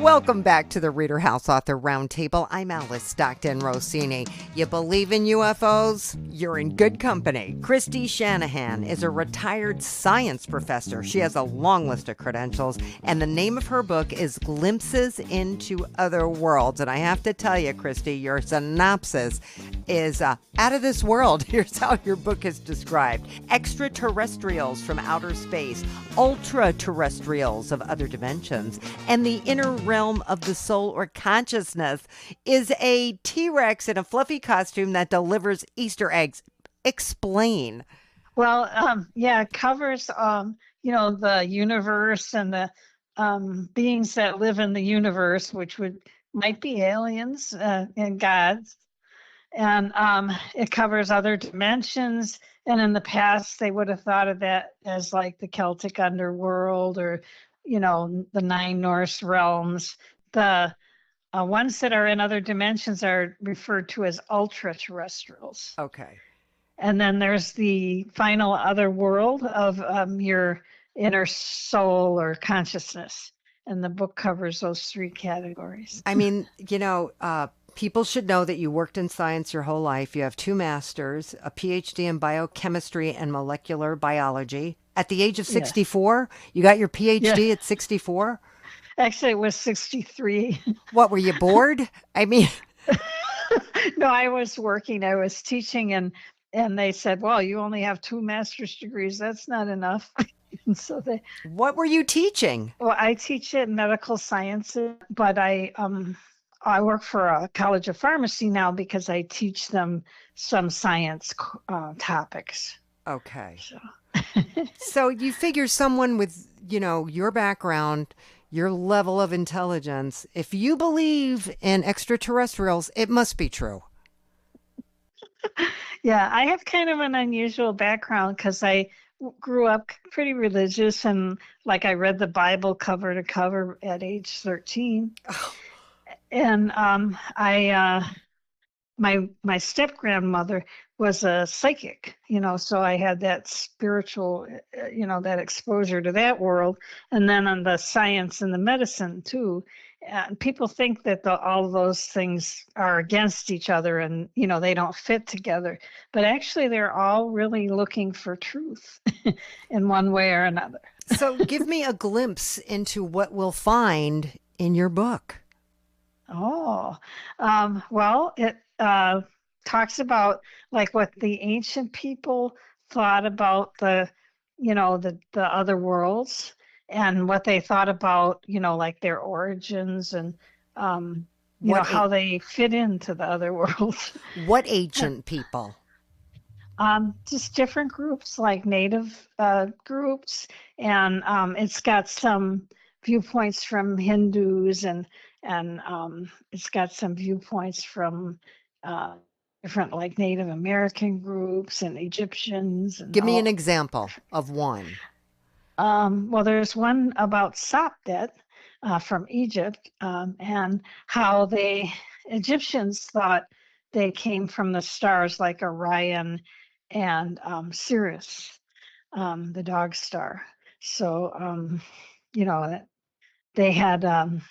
Welcome back to the ReaderHouse Author Roundtable. I'm Alice Stockton Rossini. You believe in UFOs? You're in good company. Kristy Shanahan is a retired science professor. She has a long list of credentials, and the name of her book is Glimpses into Other Worlds. And I have to tell you, Kristy, your synopsis is out of this world. Here's how your book is described. Extraterrestrials from outer space, ultra-terrestrials of other dimensions, and the inner realm of the soul or consciousness is a T-Rex in a fluffy costume that delivers Easter eggs. Explain. Well, it covers, the universe and the beings that live in the universe, which might be aliens and gods. And it covers other dimensions. And in the past, they would have thought of that as like the Celtic underworld or, the 9 Norse realms. The ones that are in other dimensions are referred to as ultra-terrestrials. Okay. And then there's the final other world of your inner soul or consciousness. And the book covers those 3 categories. I mean, people should know that you worked in science your whole life. You have 2 masters, a PhD in biochemistry and molecular biology. At the age of 64, you got your PhD at 64? Actually, it was 63. What, were you bored? I mean... No, I was working. I was teaching, and they said, well, you only have 2 master's degrees. That's not enough. And so What were you teaching? Well, I teach in medical sciences, but I work for a college of pharmacy now because I teach them some science topics. Okay. So you figure someone with, your background, your level of intelligence, if you believe in extraterrestrials, it must be true. Yeah, I have kind of an unusual background because I grew up pretty religious, and like I read the Bible cover to cover at age 13. Oh. And my step grandmother was a psychic, so I had that spiritual, that exposure to that world. And then on the science and the medicine too. People think that all of those things are against each other and, they don't fit together. But actually, they're all really looking for truth in one way or another. So give me a glimpse into what we'll find in your book. Oh, it talks about like what the ancient people thought about the other worlds and what they thought about, like their origins and, how they fit into the other worlds. What ancient people? Just different groups, like native groups. And it's got some viewpoints from Hindus and it's got some viewpoints from different like Native American groups and Egyptians. And give me an example of one. Well, there's one about Sopdet from Egypt and how the Egyptians thought they came from the stars like Orion and Sirius, the dog star. So, they had,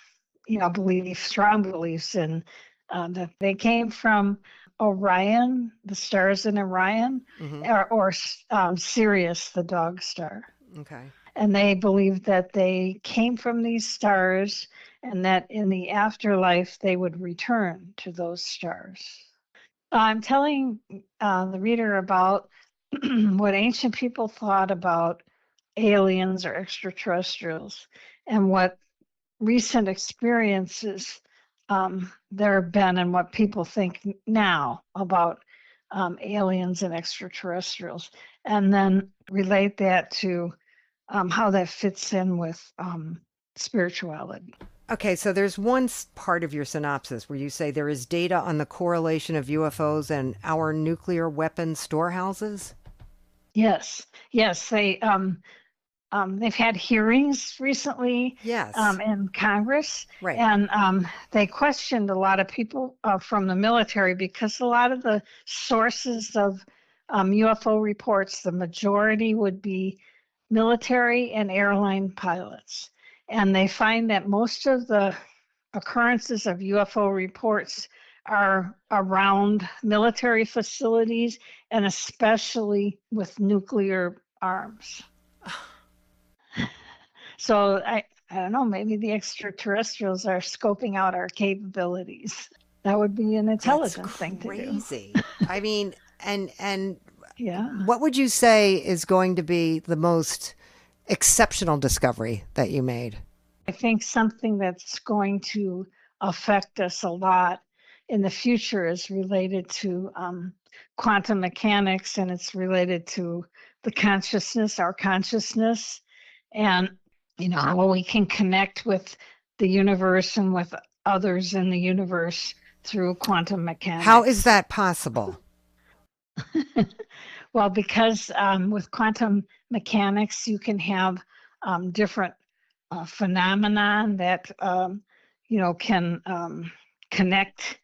strong beliefs in that they came from Orion, the stars in Orion, or Sirius, the dog star. Okay. And they believed that they came from these stars and that in the afterlife they would return to those stars. I'm telling the reader about what ancient people thought about aliens or extraterrestrials and what recent experiences there have been and what people think now about aliens and extraterrestrials, and then relate that to how that fits in with spirituality. Okay, so there's one part of your synopsis where you say there is data on the correlation of UFOs and our nuclear weapons storehouses. Yes, they've had hearings recently. Yes. In Congress, right. And they questioned a lot of people from the military because a lot of the sources of UFO reports, the majority would be military and airline pilots. And they find that most of the occurrences of UFO reports are around military facilities and especially with nuclear arms. So I don't know, maybe the extraterrestrials are scoping out our capabilities. That would be an intelligent thing to do. Crazy. I mean, and Yeah. what would you say is going to be the most exceptional discovery that you made? I think something that's going to affect us a lot in the future is related to quantum mechanics, and it's related to the consciousness, our consciousness, and how we can connect with the universe and with others in the universe through quantum mechanics. How is that possible? Well, because with quantum mechanics, you can have different phenomenon that can connect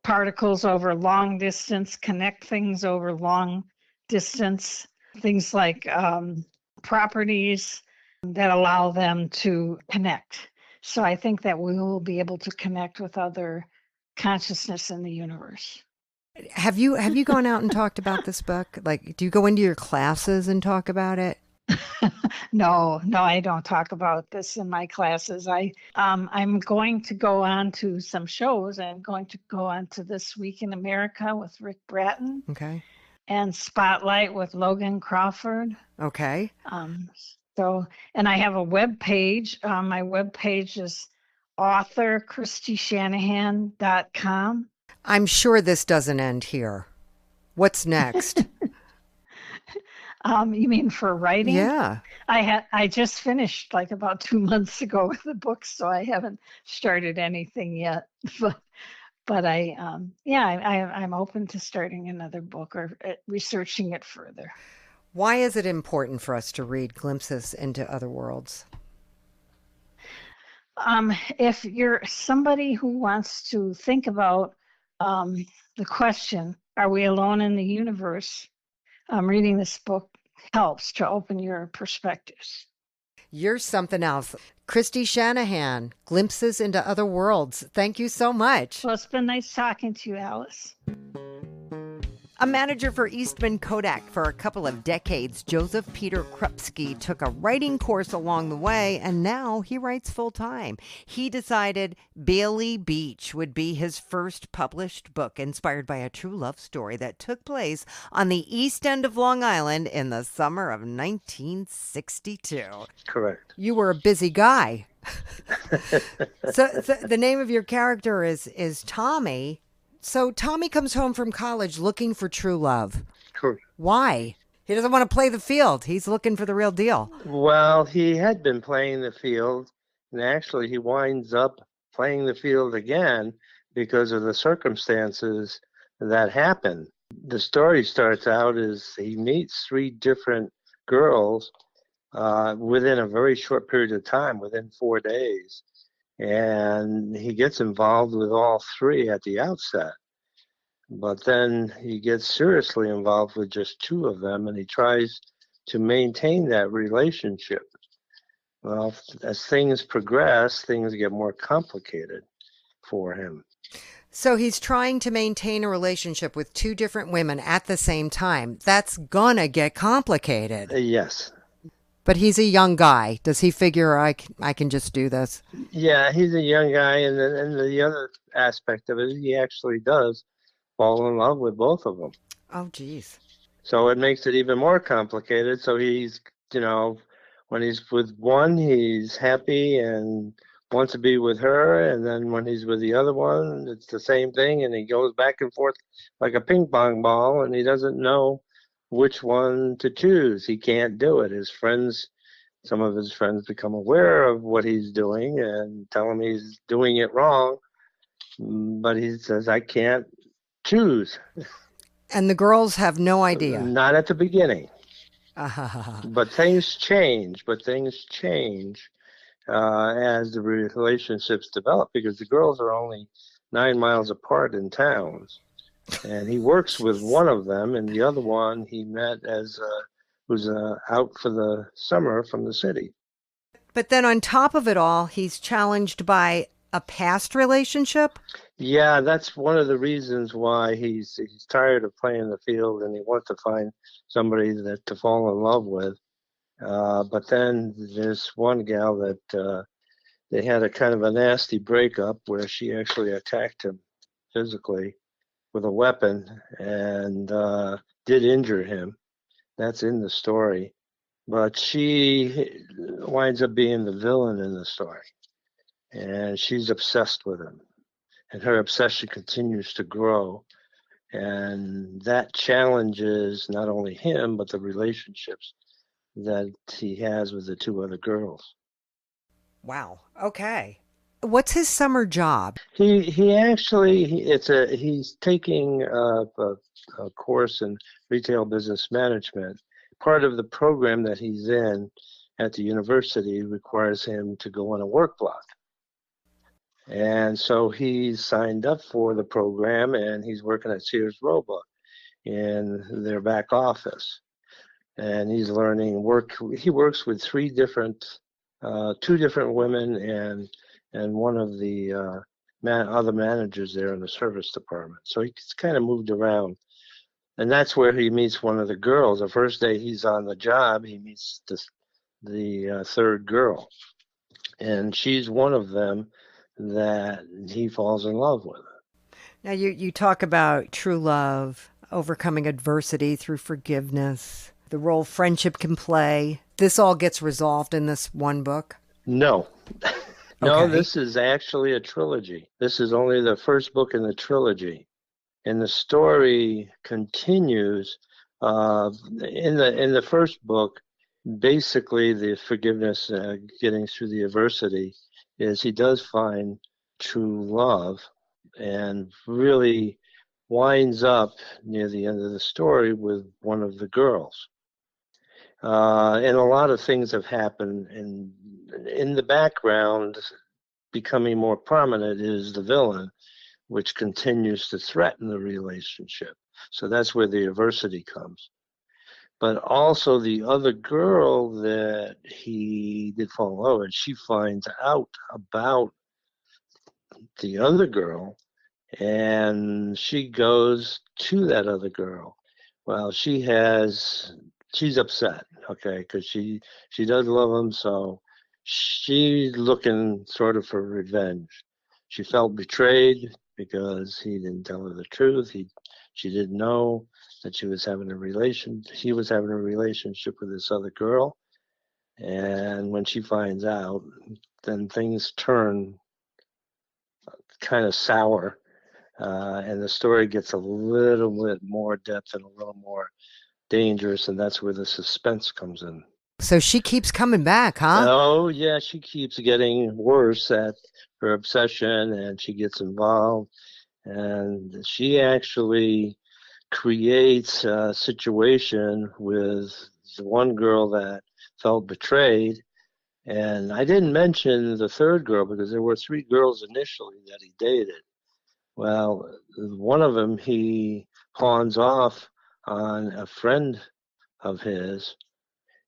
particles over long distance, connect things over long distance, things like properties that allow them to connect. So I think that we will be able to connect with other consciousness in the universe. Have you gone out and talked about this book? Like, do you go into your classes and talk about it? No, I don't talk about this in my classes. I'm going to go on to some shows. I'm going to go on to This Week in America with Rick Bratton. Okay. And Spotlight with Logan Crawford. Okay. And I have a web page. My web page is authorkristysshanahan.com. I'm sure this doesn't end here. What's next? You mean for writing? Yeah. I just finished like about 2 months ago with the book, so I haven't started anything yet. But I'm open to starting another book or researching it further. Why is it important for us to read Glimpses into Other Worlds? If you're somebody who wants to think about the question, are we alone in the universe? Reading this book helps to open your perspectives. You're something else. Kristy Shanahan, Glimpses into Other Worlds. Thank you so much. Well, it's been nice talking to you, Alice. A manager for Eastman Kodak for a couple of decades, Joseph Peter Krupski took a writing course along the way, and now he writes full-time. He decided Bailey Beach would be his first published book, inspired by a true love story that took place on the east end of Long Island in the summer of 1962. Correct. You were a busy guy. So the name of your character is Tommy. So Tommy comes home from college looking for true love. Correct. Why? He doesn't want to play the field. He's looking for the real deal. Well, he had been playing the field, and actually he winds up playing the field again because of the circumstances that happen. The story starts out as he meets 3 different girls within a very short period of time, within 4 days. And he gets involved with all 3 at the outset. But then he gets seriously involved with just 2 of them, and he tries to maintain that relationship. Well, as things progress, things get more complicated for him. So he's trying to maintain a relationship with 2 different women at the same time. That's gonna get complicated. Yes. But he's a young guy. Does he figure I can just do this? Yeah, he's a young guy, and the other aspect of it, he actually does fall in love with both of them. Oh, geez. So it makes it even more complicated. So he's, when he's with one, he's happy and wants to be with her, and then when he's with the other one, it's the same thing, and he goes back and forth like a ping pong ball, and he doesn't know which one to choose. He can't do it. Some of his friends become aware of what he's doing and tell him he's doing it wrong, but he says, I can't choose. And the girls have no idea. Not at the beginning. But things change. As the relationships develop, because the girls are only 9 miles apart in towns. And he works with one of them, and the other one he met as who's out for the summer from the city. But then on top of it all, he's challenged by A past relationship? Yeah, that's one of the reasons why he's tired of playing the field and he wants to find somebody that to fall in love with. But then there's one gal that they had a kind of a nasty breakup where she actually attacked him physically with a weapon and did injure him. That's in the story. But she winds up being the villain in the story. And she's obsessed with him. And her obsession continues to grow. And that challenges not only him, but the relationships that he has with the two other girls. Wow. Okay. What's his summer job? He actually he's taking a course in retail business management. Part of the program that he's in at the university requires him to go on a work block. And so he's signed up for the program and he's working at Sears Roebuck in their back office. And he's learning work. He works with two different women and one of the other managers there in the service department. So he's kind of moved around. And that's where he meets one of the girls. The first day he's on the job, he meets the third girl. And she's one of them that he falls in love with. Now, you talk about true love, overcoming adversity through forgiveness, the role friendship can play. This all gets resolved in this one book? No. No, Okay. this is actually a trilogy. This is only the first book in the trilogy. And the story continues. In the first book, basically the forgiveness, getting through the adversity, is he does find true love and really winds up near the end of the story with one of the girls. And a lot of things have happened, and in the background, becoming more prominent is the villain, which continues to threaten the relationship. So that's where the adversity comes. But also the other girl that he did fall in love with, she finds out about the other girl and she goes to that other girl. Well, she's upset, okay, because she does love him, so she's looking sort of for revenge. She felt betrayed because he didn't tell her the truth. She didn't know that he was having a relationship with this other girl. And when she finds out, then things turn kind of sour, and the story gets a little bit more depth and a little more dangerous, and that's where the suspense comes in. So she keeps coming back, huh? Oh, yeah, she keeps getting worse at her obsession, and she gets involved, and she actually creates a situation with the one girl that felt betrayed. And I didn't mention the third girl because there were three girls initially that he dated. Well, one of them he pawns off on a friend of his,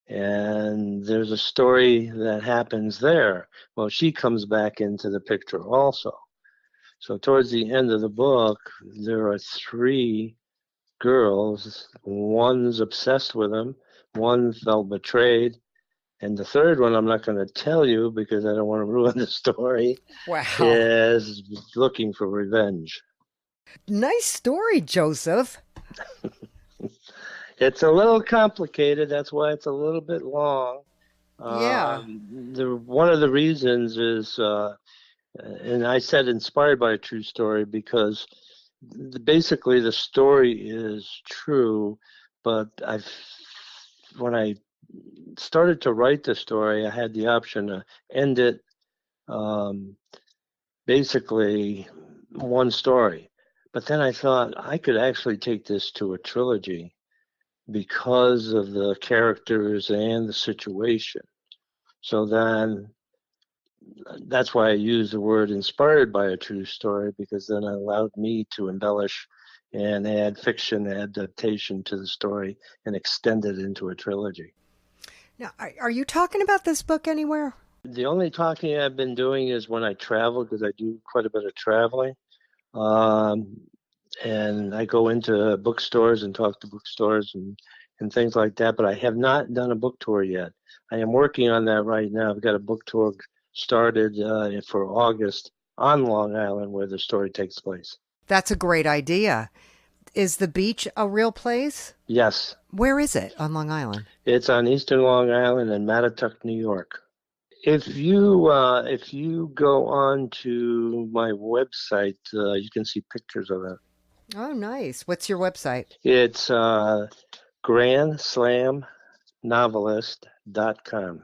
and there's a story that happens there. Well, she comes back into the picture also. So towards the end of the book, there are three girls. One's obsessed with him, one felt betrayed, and the third one I'm not going to tell you because I don't want to ruin the story, Wow. is looking for revenge. Nice story, Joseph. It's a little complicated. That's why it's a little bit long. Yeah. One of the reasons is, and I said inspired by a true story because basically the story is true, but when I started to write the story, I had the option to end it basically one story. But then I thought I could actually take this to a trilogy because of the characters and the situation. So then that's why I use the word inspired by a true story, because then it allowed me to embellish and add fiction adaptation to the story and extend it into a trilogy. Now, are you talking about this book anywhere? The only talking I've been doing is when I travel, because I do quite a bit of traveling. Um, and I go into bookstores and talk to bookstores and things like that, but I have not done a book tour yet. I am working on that right now. I've got a book tour started for August on Long Island where the story takes place. That's a great idea. Is the beach a real place? Yes, Where is it on Long Island? it's on Eastern Long Island in Mattituck, New York. If you go on to my website, you can see pictures of it. Oh, nice. What's your website? It's grandslamnovelist.com.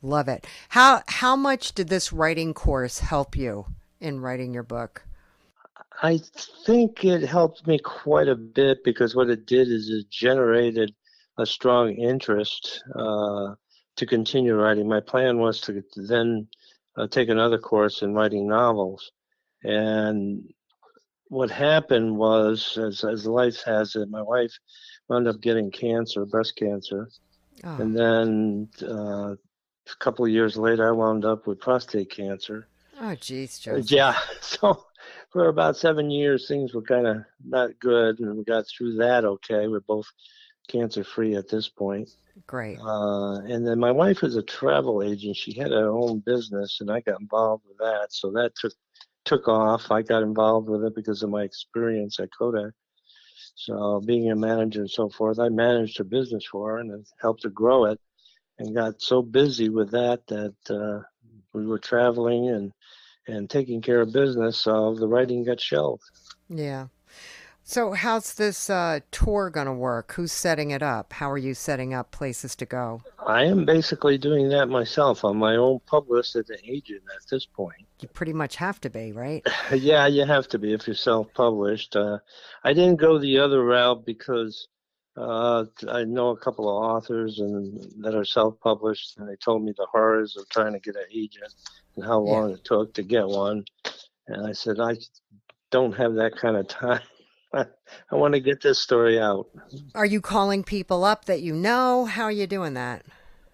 Love it. How much did this writing course help you in writing your book? I think it helped me quite a bit because what it did is it generated a strong interest to continue writing. My plan was to then take another course in writing novels. And what happened was, as life has it, my wife wound up getting cancer, breast cancer. Oh, And then a couple of years later, I wound up with prostate cancer. oh, geez, Joseph. Yeah, so for about 7 years, things were kind of not good, and we got through that okay. We're both cancer-free at this point. Great. And then my wife is a travel agent. She had her own business, and I got involved with that. So that took off. I got involved with it because of my experience at Kodak. So being a manager and so forth, I managed her business for her and helped her grow it, and got so busy with that that we were traveling and taking care of business, so the writing got shelved. Yeah. So how's this tour going to work? Who's setting it up? How are you setting up places to go? I am basically doing that myself. I'm my own publicist and agent at this point. You pretty much have to be, right? Yeah, you have to be if you're self-published. I didn't go the other route because I know a couple of authors that are self-published, and they told me the horrors of trying to get an agent and how Yeah. long it took to get one. And I said, I don't have that kind of time. I want to get this story out. Are you calling people up that you know? How are you doing that?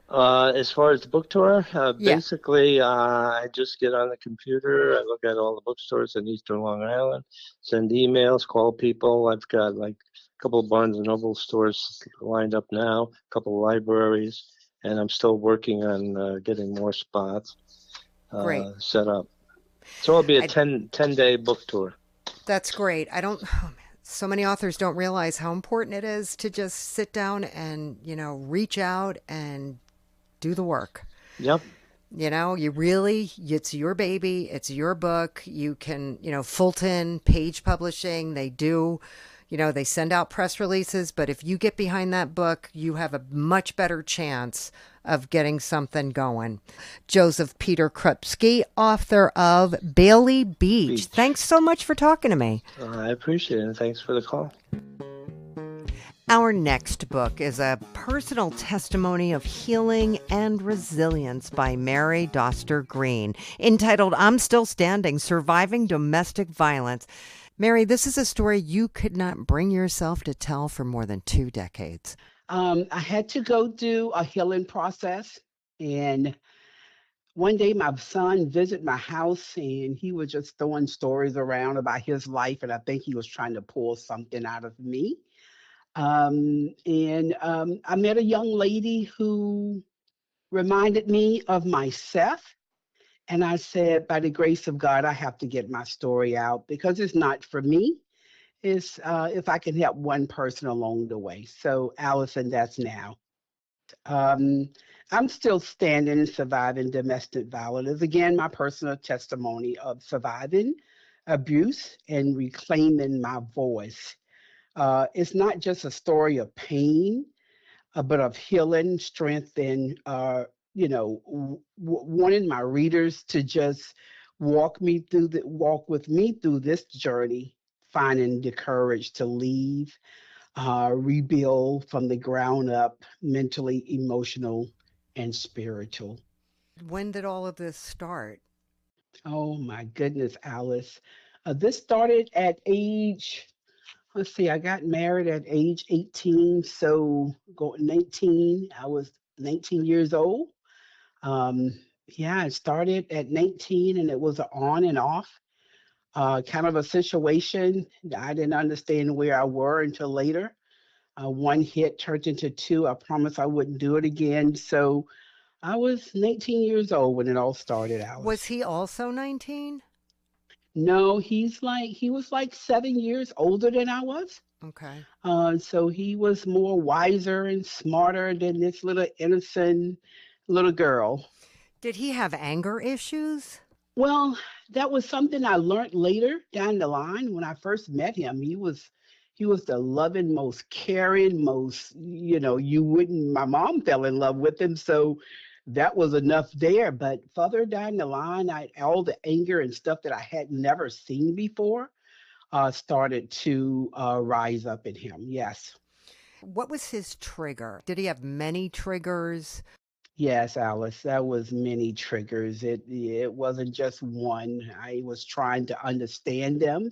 As far as the book tour, Yeah. basically, I just get on the computer. I look at all the bookstores in Eastern Long Island, send emails, call people. I've got like a couple of Barnes and Noble stores lined up now, a couple of libraries, and I'm still working on getting more spots Great. set up. So it'll be a I, 10-day book tour. that's great. I don't, oh man, so many authors don't realize how important it is to just sit down and, reach out and do the work. Yep. It's your baby, it's your book. You can, Fulton, Page Publishing, they send out press releases, but if you get behind that book, you have a much better chance of getting something going. Joseph Peter Krupski, author of Bailey Beach. Thanks so much for talking to me. I appreciate it, and thanks for the call. Our next book is a personal testimony of healing and resilience by Mary Doster-Green, entitled I'm Still Standing, Surviving Domestic Violence. Mary, this is a story you could not bring yourself to tell for more than 2 decades. I had to go do a healing process, and one day my son visited my house, and he was just throwing stories around about his life, and I think he was trying to pull something out of me. I met a young lady who reminded me of myself. And I said, by the grace of God, I have to get my story out because it's not for me. It's if I can help one person along the way. So, Allison, that's now. Um, I'm still standing and surviving domestic violence. It's again my personal testimony of surviving abuse and reclaiming my voice. It's not just a story of pain, but of healing, strength, and wanting my readers to just walk with me through this journey, finding the courage to leave, rebuild from the ground up, mentally, emotional, and spiritual. When did all of this start? Oh my goodness, Alice. This started at age, let's see, I got married at age 18, so going 19, I was 19 years old. Um, Yeah, it started at 19 and it was an on and off kind of a situation. I didn't understand where I were until later. One hit turned into two. I promised I wouldn't do it again. So I was 19 years old when it all started, Was Alice. he also 19? No, he was like 7 years older than I was. Okay. So he was more wiser and smarter than this little innocent little girl. Did he have anger issues? Well, that was something I learned later down the line. When I first met him, he was the loving, most caring, most, you wouldn't my mom fell in love with him, so that was enough there. But further down the line, all the anger and stuff that I had never seen before started to rise up in him. Yes. What was his trigger? Did he have many triggers? Yes, Alice, that was many triggers. It wasn't just one. I was trying to understand them,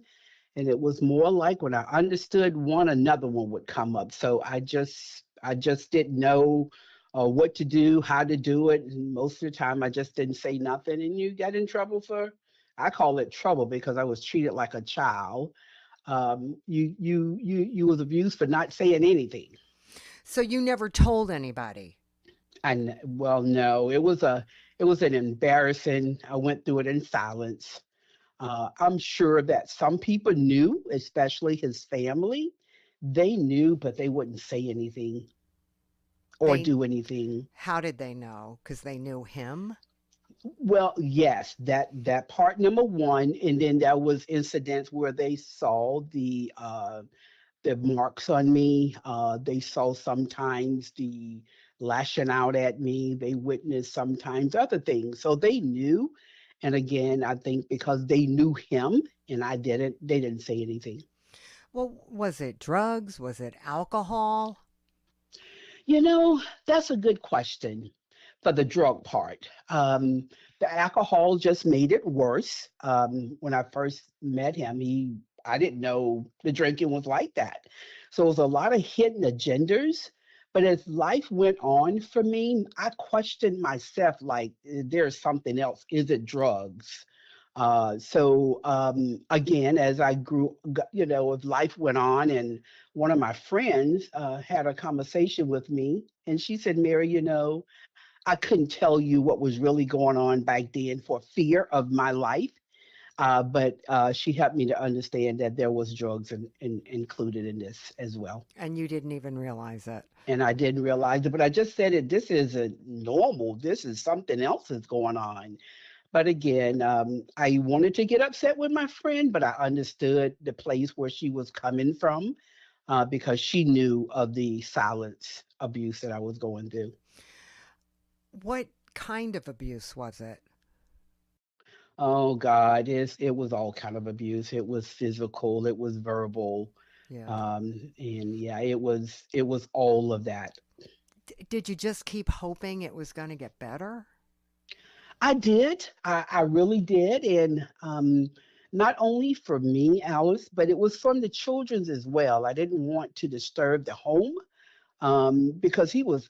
and it was more like when I understood one, another one would come up. So I just didn't know what to do, how to do it, and most of the time I just didn't say nothing. And you got in trouble for, I call it trouble because I was treated like a child. You was abused for not saying anything. So you never told anybody? And well, no, it was an embarrassing. I went through it in silence. I'm sure that some people knew, especially his family. They knew, but they wouldn't say anything or They do anything. How did they know? Because they knew him? Well, yes, that part number one, and then there was incidents where they saw the marks on me. They saw sometimes the lashing out at me. They witnessed sometimes other things. So they knew. And again, I think because they knew him and I didn't, they didn't say anything. Well, was it drugs? Was it alcohol? You know, that's a good question for the drug part. The alcohol just made it worse. When I first met him, I didn't know the drinking was like that. So it was a lot of hidden agendas. But as life went on for me, I questioned myself like, there's something else. Is it drugs? Again, as I grew, as life went on, and one of my friends had a conversation with me, and she said, Mary, I couldn't tell you what was really going on back then for fear of my life. But she helped me to understand that there was drugs included in this as well. And you didn't even realize it. And I didn't realize it, but I just said it. This isn't normal. This is something else that's going on. But again, I wanted to get upset with my friend, but I understood the place where she was coming from because she knew of the silence abuse that I was going through. What kind of abuse was it? Oh God, it was all kind of abuse. It was physical, it was verbal, Yeah. and yeah, it was all of that. Did you just keep hoping it was going to get better? I did. I really did. And not only for me, Alice, but it was from the children's as well. I didn't want to disturb the home because he was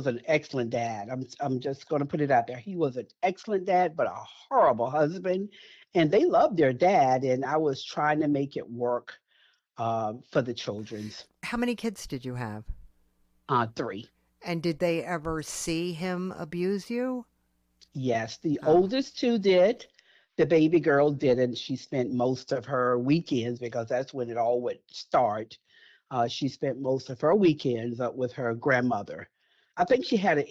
an excellent dad. I'm just going to put it out there. He was an excellent dad, but a horrible husband. And they loved their dad, and I was trying to make it work for the children's How many kids did you have? three. And did they ever see him abuse you? Yes, the Oh. oldest two did. The baby girl didn't. She spent most of her weekends because that's when it all would start. She spent most of her weekends up with her grandmother. I think she had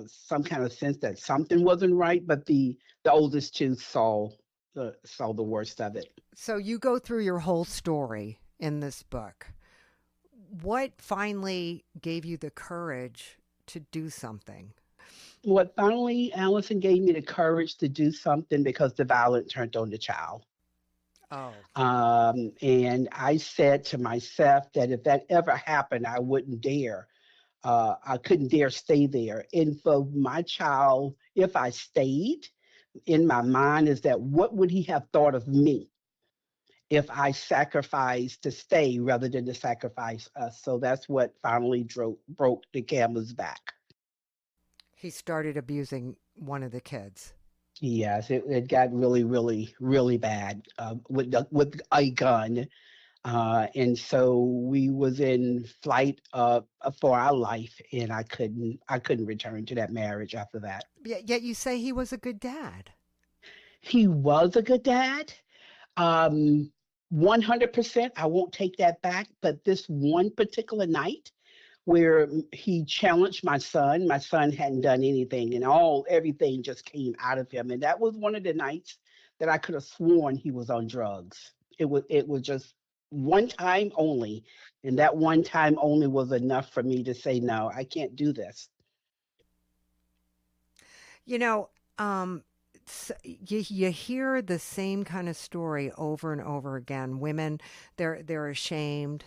some kind of sense that something wasn't right, but the oldest two saw the worst of it. So you go through your whole story in this book. What finally gave you the courage to do something? What finally, Allison gave me the courage to do something because the violence turned on the child. Oh. And I said to myself that if that ever happened, I wouldn't dare. I couldn't dare stay there. And for my child, if I stayed, in my mind is that what would he have thought of me if I sacrificed to stay rather than to sacrifice us? So that's what finally broke the camel's back. He started abusing one of the kids. Yes, it got really, really, really bad with a gun. And so we was in flight for our life, and I couldn't return to that marriage after that. Yet you say he was a good dad. He was a good dad. Um, 100%, I won't take that back. But this one particular night where he challenged my son hadn't done anything, and everything just came out of him. And that was one of the nights that I could have sworn he was on drugs. It was just one time only, and that one time only was enough for me to say, no, I can't do this. You know, you hear the same kind of story over and over again. Women, they're ashamed.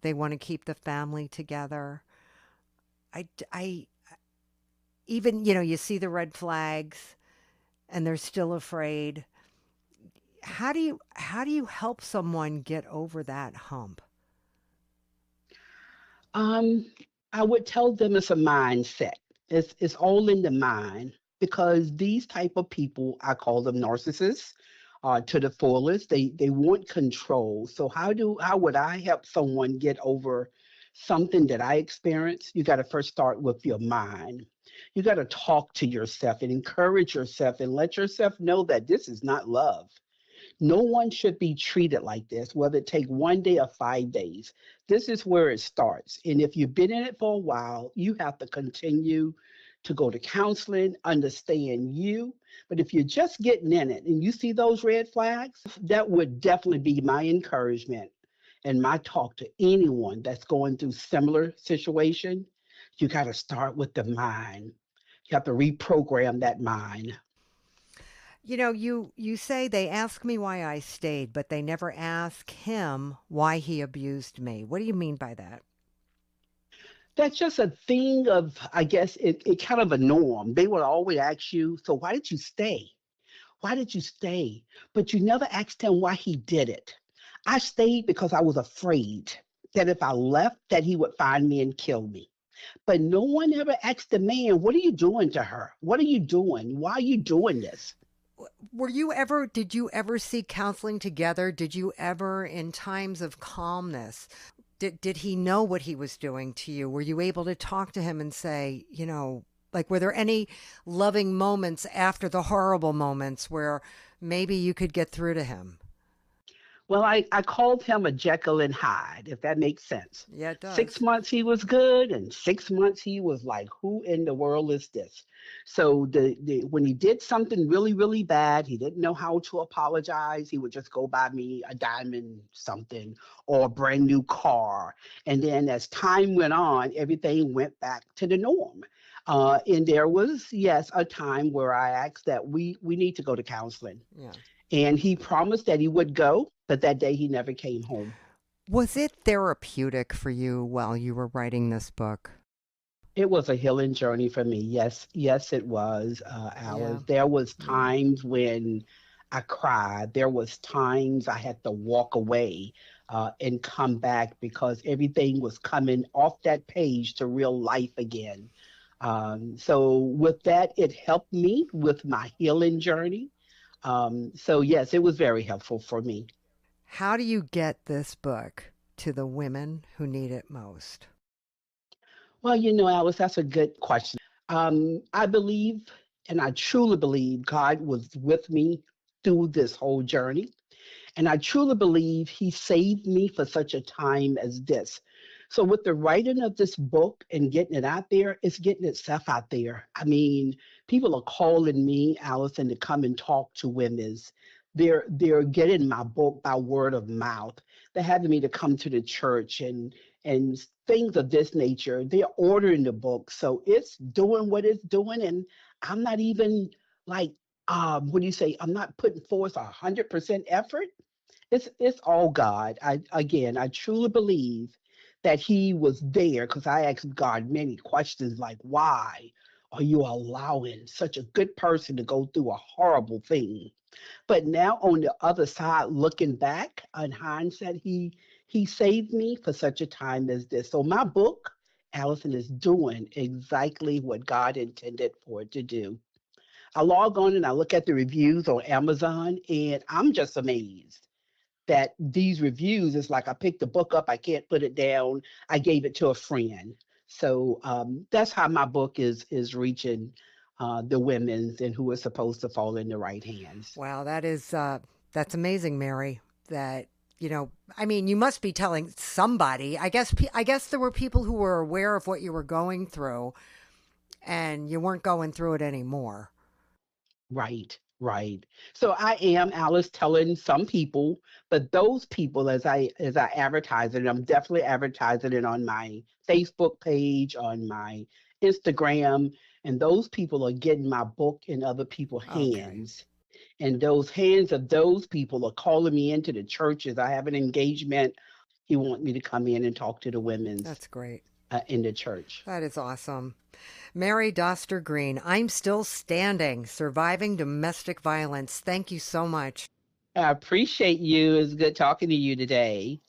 They want to keep the family together. I even, you see the red flags and they're still afraid. How do you help someone get over that hump? Um, I would tell them it's a mindset. It's all in the mind, because these type of people, I call them narcissists, to the fullest. They want control. So how would I help someone get over something that I experienced? You got to first start with your mind. You got to talk to yourself and encourage yourself and let yourself know that this is not love. No one should be treated like this, whether it take one day or 5 days. This is where it starts. And if you've been in it for a while, you have to continue to go to counseling, understand you. But if you're just getting in it and you see those red flags, that would definitely be my encouragement and my talk to anyone that's going through similar situation. You got to start with the mind. You have to reprogram that mind. You say they ask me why I stayed, but they never ask him why he abused me. What do you mean by that? That's just a thing of, I guess, it kind of a norm. They would always ask you, so why did you stay? Why did you stay? But you never asked him why he did it. I stayed because I was afraid that if I left, that he would find me and kill me. But no one ever asked the man, what are you doing to her? What are you doing? Why are you doing this? Did you ever seek counseling together? Did you ever, in times of calmness, did he know what he was doing to you? Were you able to talk to him and say, like, were there any loving moments after the horrible moments where maybe you could get through to him? Well, I called him a Jekyll and Hyde, if that makes sense. Yeah, it Six does. months he was good, and 6 months he was like, "Who in the world is this?" So when he did something really, really bad, he didn't know how to apologize. He would just go buy me a diamond something or a brand new car. And then as time went on, everything went back to the norm. And there was, yes, a time where I asked that we need to go to counseling. Yeah. And he promised that he would go, but that day he never came home. Was it therapeutic for you while you were writing this book? It was a healing journey for me. Yes, yes, it was, Yeah. Alice. There was Yeah. times when I cried. There was times I had to walk away and come back because everything was coming off that page to real life again. So with that, it helped me with my healing journey. So yes, it was very helpful for me. How do you get this book to the women who need it most? Well, Alice, that's a good question. I believe, and I truly believe, God was with me through this whole journey. And I truly believe he saved me for such a time as this. So, with the writing of this book and getting it out there, it's getting itself out there. I mean, people are calling me, Allison, to come and talk to women. They're getting my book by word of mouth. They're having me to come to the church and things of this nature. They're ordering the book. So it's doing what it's doing. And I'm not even like, what do you say? I'm not putting forth 100% effort. It's all God. I truly believe that He was there because I asked God many questions like, why are you allowing such a good person to go through a horrible thing? But now on the other side, looking back on hindsight, He saved me for such a time as this. So my book, Allison, is doing exactly what God intended for it to do. I log on and I look at the reviews on Amazon, and I'm just amazed that these reviews is like I picked the book up, I can't put it down. I gave it to a friend. So that's how my book is reaching the women's and who are supposed to fall in the right hands. Wow, that's amazing, Mary. That I mean, you must be telling somebody. I guess there were people who were aware of what you were going through, and you weren't going through it anymore. Right, right. So I am, Alice, telling some people, but those people, as I advertise it, I'm definitely advertising it on my Facebook page, on my Instagram, and those people are getting my book in other people's Okay, hands. And those hands of those people are calling me into the churches. I have an engagement. He wants me to come in and talk to the women's that's great. in the church. That is awesome. Mary Doster-Green, I'm still standing, surviving domestic violence. Thank you so much. I appreciate you. It's good talking to you today.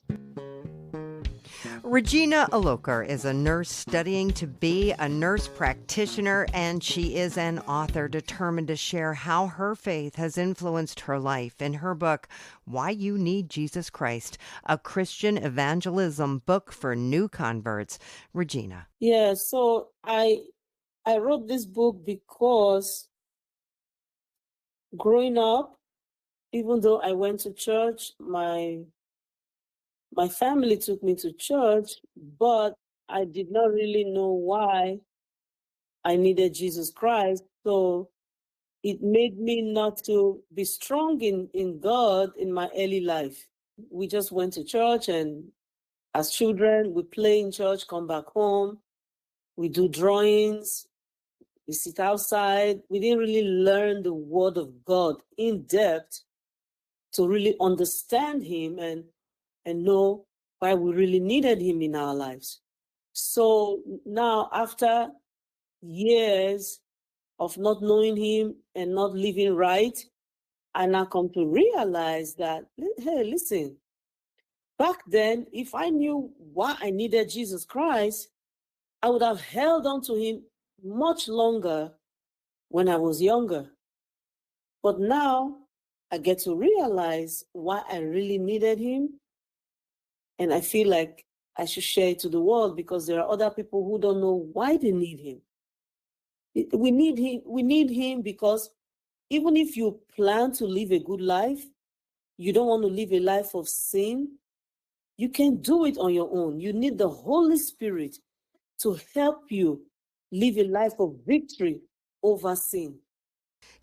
Regina Olokor is a nurse studying to be a nurse practitioner, and she is an author determined to share how her faith has influenced her life in her book, Why You Need Jesus Christ, a Christian evangelism book for new converts. Regina. Yeah, so I wrote this book because growing up, even though I went to church, my family took me to church, but I did not really know why I needed Jesus Christ. So it made me not to be strong in God in my early life. We just went to church, and as children, we play in church, come back home, we do drawings, we sit outside. We didn't really learn the word of God in depth to really understand him and know why we really needed him in our lives. So now, after years of not knowing him and not living right, I now come to realize that, hey, listen, back then, if I knew why I needed Jesus Christ, I would have held on to him much longer when I was younger. But now I get to realize why I really needed him. And I feel like I should share it to the world because there are other people who don't know why they need him. We need him. We need him because even if you plan to live a good life, you don't want to live a life of sin, you can't do it on your own. You need the Holy Spirit to help you live a life of victory over sin.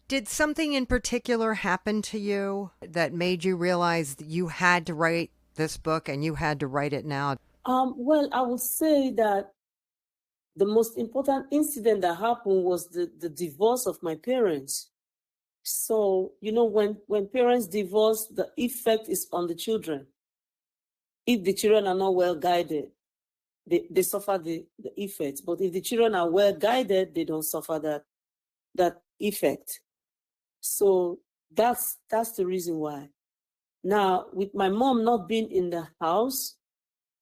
Did something in particular happen to you that made you realize that you had to write this book and you had to write it now? Well, I would say that the most important incident that happened was the divorce of my parents. So, when parents divorce, the effect is on the children. If the children are not well guided, they suffer the effect. But if the children are well guided, they don't suffer that effect. So that's the reason why. Now, with my mom not being in the house,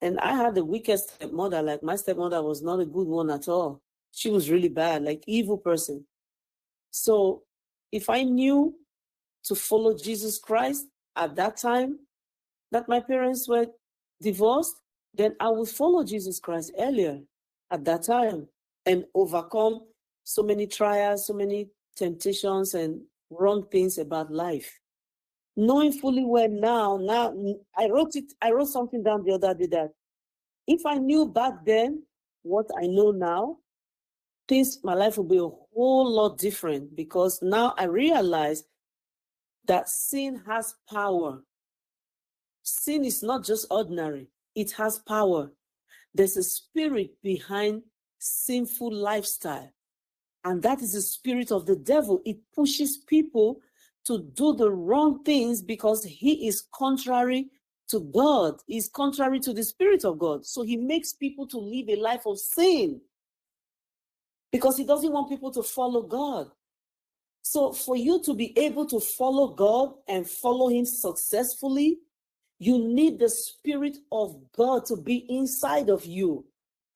and I had the weakest stepmother, like my stepmother was not a good one at all. She was really bad, like evil person. So if I knew to follow Jesus Christ at that time that my parents were divorced, then I would follow Jesus Christ earlier at that time and overcome so many trials, so many temptations and wrong things about life. Knowing fully well now I wrote something down the other day that if I knew back then what I know now, my life would be a whole lot different because now I realize that sin has power. Sin is not just ordinary, it has power. There's a spirit behind sinful lifestyle, and that is the spirit of the devil. It pushes people to do the wrong things because he is contrary to God. He's contrary to the Spirit of God. So he makes people to live a life of sin because he doesn't want people to follow God. So for you to be able to follow God and follow him successfully, you need the Spirit of God to be inside of you.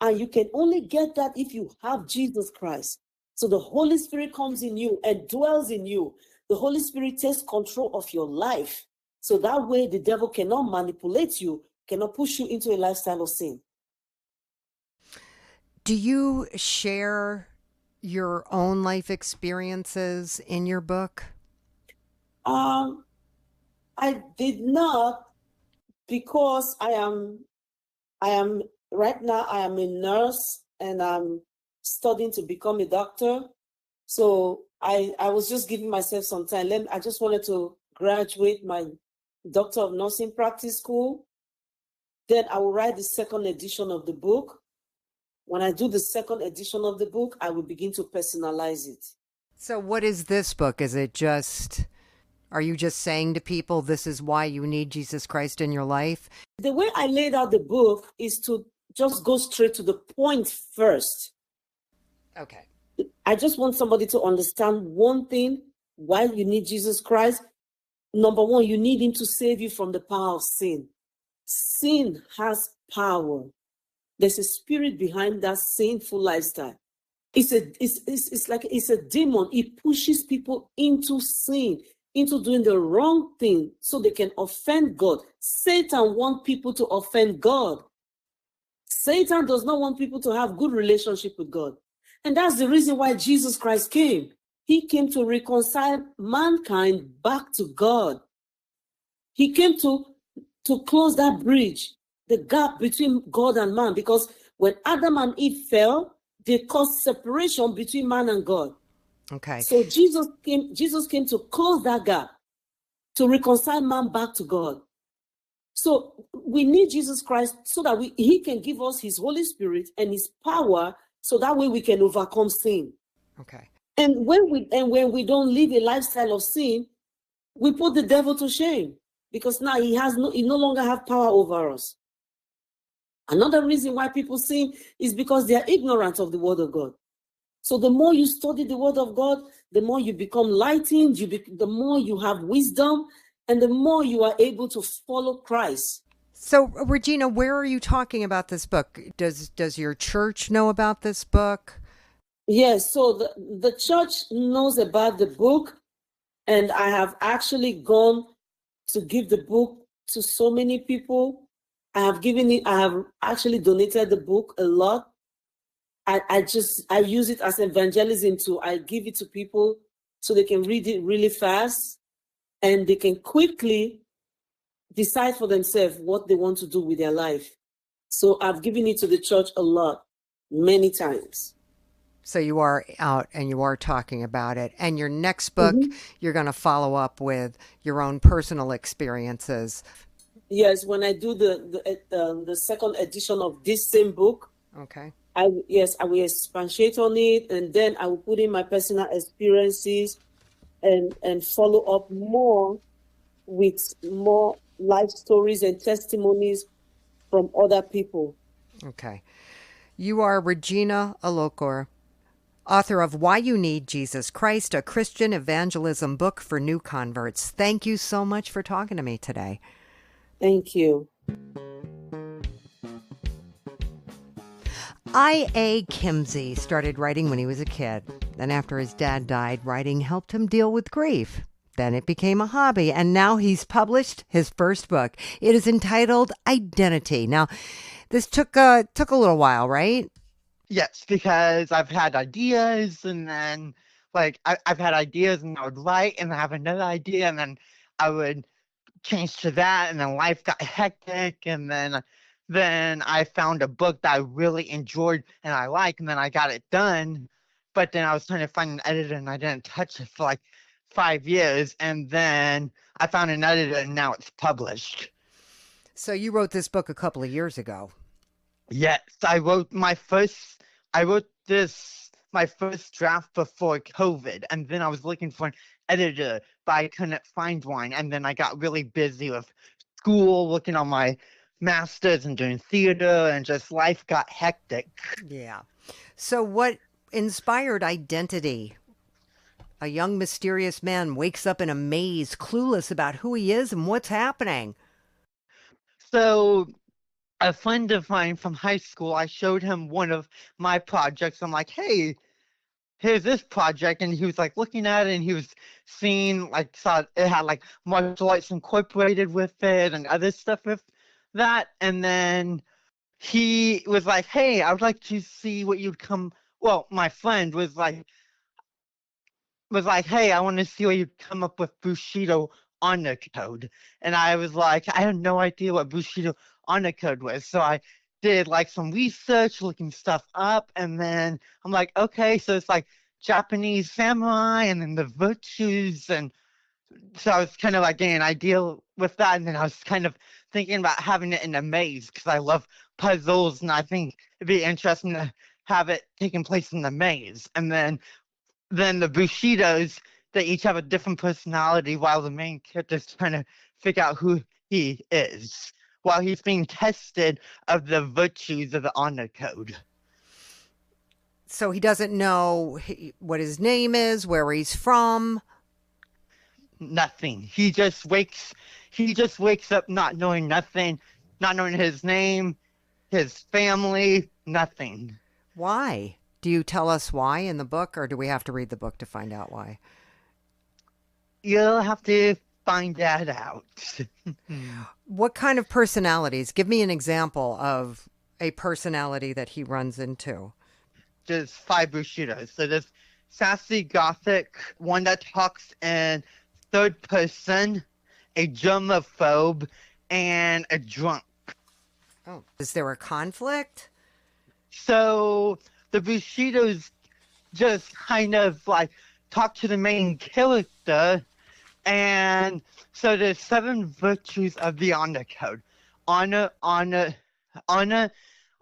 And you can only get that if you have Jesus Christ. So the Holy Spirit comes in you and dwells in you. The Holy Spirit takes control of your life. So that way the devil cannot manipulate you, cannot push you into a lifestyle of sin. Do you share your own life experiences in your book? I did not, because I am right now, I am a nurse and I'm studying to become a doctor. So I was just giving myself some time. I just wanted to graduate my Doctor of Nursing Practice School. Then I will write the second edition of the book. When I do the second edition of the book, I will begin to personalize it. So what is this book? Is it just, are you just saying to people, this is why you need Jesus Christ in your life? The way I laid out the book is to just go straight to the point first. Okay. I just want somebody to understand one thing, why you need Jesus Christ. Number one, you need him to save you from the power of sin. Sin has power. There's a spirit behind that sinful lifestyle. It's like it's a demon. It pushes people into sin, into doing the wrong thing so they can offend God. Satan wants people to offend God. Satan does not want people to have good relationship with God. And that's the reason why Jesus Christ came. He came to reconcile mankind back to God. He came to close that bridge, the gap between God and man, because when Adam and Eve fell, they caused separation between man and God. Okay. So Jesus came to close that gap, to reconcile man back to God. So we need Jesus Christ so that he can give us his Holy Spirit and his power, so that way we can overcome sin. Okay. And when we don't live a lifestyle of sin, we put the devil to shame, because now he no longer have power over us. Another reason why people sin is because they are ignorant of the word of God. So the more you study the word of God, the more you become lightened, the more you have wisdom, and the more you are able to follow Christ. So, Regina, where are you talking about this book? Does your church know about this book? Yes, so the church knows about the book, and I have actually gone to give the book to so many people. I have actually donated the book a lot. I use it as evangelism too. I give it to people so they can read it really fast and they can quickly decide for themselves what they want to do with their life. So I've given it to the church a lot, many times. So you are out and you are talking about it. And your next book, you're going to follow up with your own personal experiences. Yes, when I do the second edition of this same book, okay, I will expatiate on it, and then I will put in my personal experiences and follow up more with more life stories and testimonies from other people. Okay. You are Regina Olokor, author of Why You Need Jesus Christ, a Christian evangelism book for new converts. Thank you so much for talking to me today. Thank you. I.A. Kimsey started writing when he was a kid. Then after his dad died, writing helped him deal with grief. Then it became a hobby, and now he's published his first book. It is entitled Identity. Now, this took a little while, right? Yes, because I've had ideas, and then I've had ideas, and I would write, and I have another idea, and then I would change to that, and then life got hectic, and then I found a book that I really enjoyed and I liked, and then I got it done. But then I was trying to find an editor, and I didn't touch it for like 5 years, and then I found an editor, and now it's published. So you wrote this book a couple of years ago. Yes, I wrote my first draft before COVID, and then I was looking for an editor, but I couldn't find one, and then I got really busy with school, looking on my master's and doing theater, and just life got hectic. Yeah. So what inspired Identity? A young mysterious man wakes up in a maze, clueless about who he is and what's happening. So a friend of mine from high school, I showed him one of my projects. I'm like, hey, here's this project, and he was like looking at it, and he was seeing like saw it had like martial arts incorporated with it and other stuff with that, and then he was like, hey, I would like to see what you'd come. Well, my friend was like, hey, I want to see what you'd come up with Bushido honor code. And I was like, I had no idea what Bushido honor code was. So I did like some research, looking stuff up, and then I'm like, okay, so it's like Japanese samurai and then the virtues. And so I was kind of like getting an idea with that, and then I was kind of thinking about having it in a maze because I love puzzles, and I think it'd be interesting to have it taking place in the maze. And then the Bushidos, they each have a different personality while the main character's trying to figure out who he is while he's being tested of the virtues of the honor code. So he doesn't know what his name is, where he's from. Nothing. He just wakes up not knowing nothing, not knowing his name, his family, nothing. Why? Do you tell us why in the book, or do we have to read the book to find out why? You'll have to find that out. What kind of personalities? Give me an example of a personality that he runs into. There's 5 Bushidos. So there's sassy gothic, one that talks in third person, a germaphobe, and a drunk. Oh, is there a conflict? So the Bushidos just kind of like talk to the main character, and so there's 7 virtues of the honor code: honor,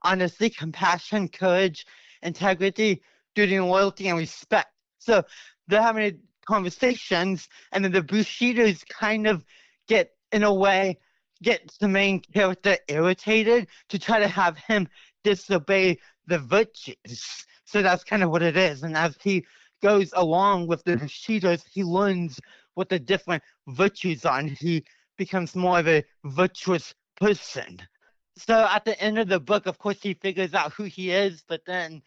honesty, compassion, courage, integrity, duty and loyalty, and respect. So they're having conversations, and then the Bushidos kind of get the main character irritated to try to have him disobey the virtues. So that's kind of what it is. And as he goes along with the Bushidos, he learns what the different virtues are, and he becomes more of a virtuous person. So at the end of the book, of course, he figures out who he is, but then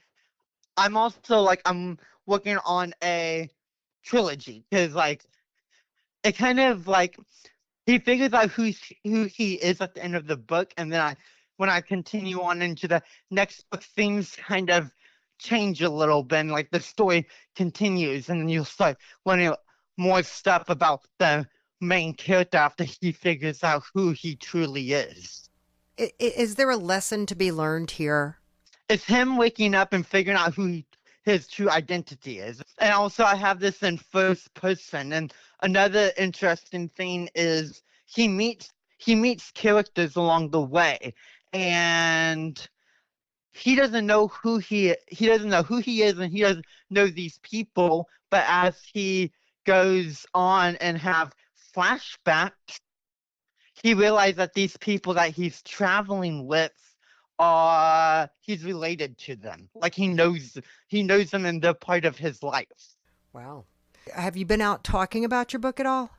I'm working on a trilogy, because like it kind of like he figures out who he is at the end of the book, and then when I continue on into the next book, things kind of change a little bit, and like the story continues, and then you'll start learning more stuff about the main character after he figures out who he truly is. Is there a lesson to be learned here? It's him waking up and figuring out who his true identity is. And also I have this in first person. And another interesting thing is he meets characters along the way, and he doesn't know who he is, and he doesn't know these people, but as he goes on and have flashbacks, he realized that these people that he's traveling with he's related to them. Like he knows them, and they're part of his life. Wow. Have you been out talking about your book at all?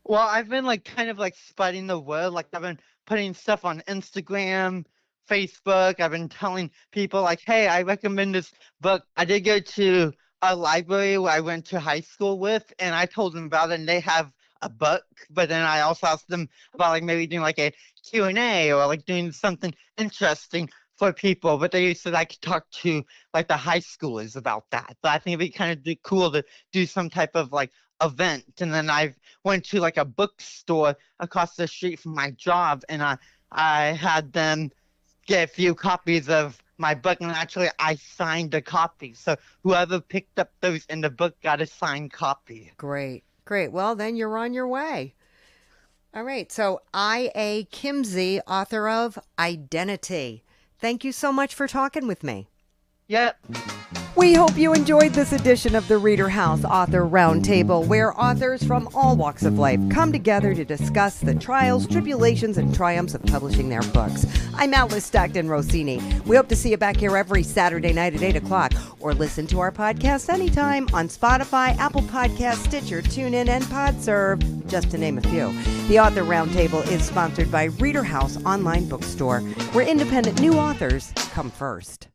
Well, I've been like kind of like spreading the word. Like I've been putting stuff on Instagram, Facebook. I've been telling people like, hey, I recommend this book. I did go to a library where I went to high school with, and I told them about it, and they have a book, but then I also asked them about like maybe doing like a Q&A or like doing something interesting for people, but they said I could talk to like the high schoolers about that. But I think it'd be kind of cool to do some type of like event. And then I went to like a bookstore across the street from my job, and I had them get a few copies of my book, and actually I signed a copy. So whoever picked up those in the book got a signed copy. Great. Well, then you're on your way. All right. So I.A. Kimsey, author of Identity. Thank you so much for talking with me. Yep. We hope you enjoyed this edition of the ReaderHouse Author Roundtable, where authors from all walks of life come together to discuss the trials, tribulations, and triumphs of publishing their books. I'm Alice Stockton Rossini. We hope to see you back here every Saturday night at 8 o'clock, or listen to our podcast anytime on Spotify, Apple Podcasts, Stitcher, TuneIn, and PodServe, just to name a few. The Author Roundtable is sponsored by ReaderHouse Online Bookstore, where independent new authors come first.